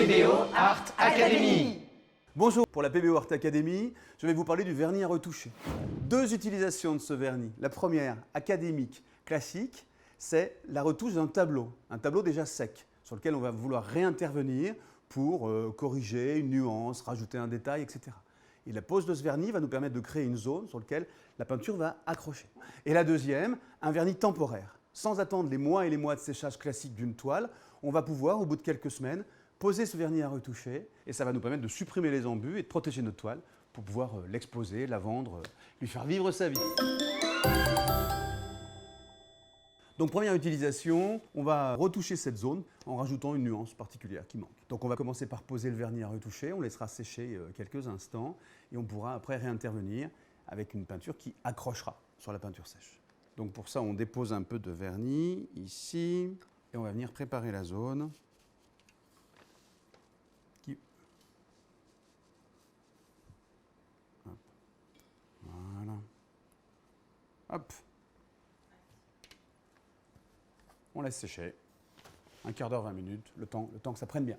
PBO Art Academy. Bonjour, pour la PBO Art Academy, je vais vous parler du vernis à retoucher. Deux utilisations de ce vernis. La première, académique, classique, c'est la retouche d'un tableau déjà sec, sur lequel on va vouloir réintervenir pour corriger une nuance, rajouter un détail, etc. Et la pose de ce vernis va nous permettre de créer une zone sur laquelle la peinture va accrocher. Et la deuxième, un vernis temporaire. Sans attendre les mois et les mois de séchage classique d'une toile, on va pouvoir, au bout de quelques semaines, poser ce vernis à retoucher et ça va nous permettre de supprimer les embûts et de protéger notre toile pour pouvoir l'exposer, la vendre, lui faire vivre sa vie. Donc première utilisation, on va retoucher cette zone en rajoutant une nuance particulière qui manque. Donc on va commencer par poser le vernis à retoucher, on laissera sécher quelques instants et on pourra après réintervenir avec une peinture qui accrochera sur la peinture sèche. Donc pour ça on dépose un peu de vernis ici et on va venir préparer la zone. Voilà. Hop. On laisse sécher. Un quart d'heure, 20 minutes, le temps que ça prenne bien.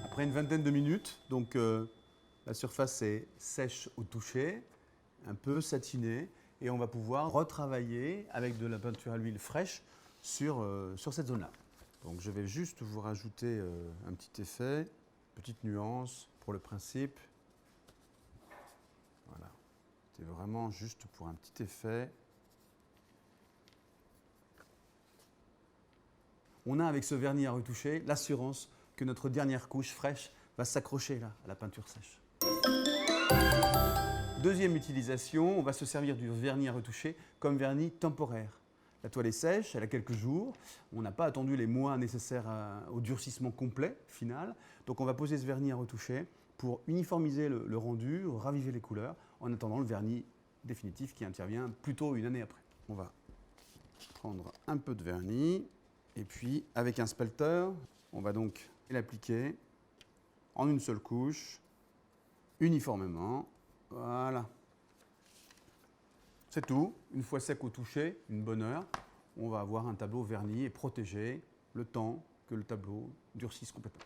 Après une vingtaine de minutes, donc la surface est sèche au toucher, un peu satinée, et on va pouvoir retravailler avec de la peinture à l'huile fraîche sur cette zone-là. Donc je vais juste vous rajouter un petit effet, petite nuance pour le principe. Voilà, c'était vraiment juste pour un petit effet. On a avec ce vernis à retoucher l'assurance que notre dernière couche fraîche va s'accrocher là à la peinture sèche. Deuxième utilisation, on va se servir du vernis à retoucher comme vernis temporaire. La toile est sèche, elle a quelques jours, on n'a pas attendu les mois nécessaires au durcissement complet final, donc on va poser ce vernis à retoucher pour uniformiser le rendu, raviver les couleurs, en attendant le vernis définitif qui intervient plutôt une année après. On va prendre un peu de vernis et puis avec un spelter, on va donc l'appliquer en une seule couche, uniformément. Voilà. C'est tout. Une fois sec au toucher, une bonne heure, on va avoir un tableau verni et protégé le temps que le tableau durcisse complètement.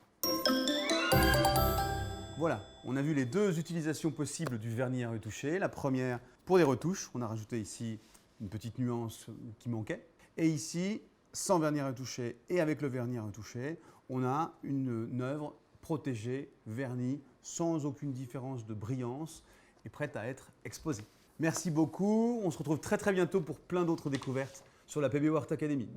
Voilà, on a vu les deux utilisations possibles du vernis à retoucher. La première, pour des retouches, on a rajouté ici une petite nuance qui manquait. Et ici, sans vernis à retoucher et avec le vernis à retoucher, on a une œuvre protégée, vernie, sans aucune différence de brillance et prête à être exposée. Merci beaucoup, on se retrouve très bientôt pour plein d'autres découvertes sur la PBO Art Academy.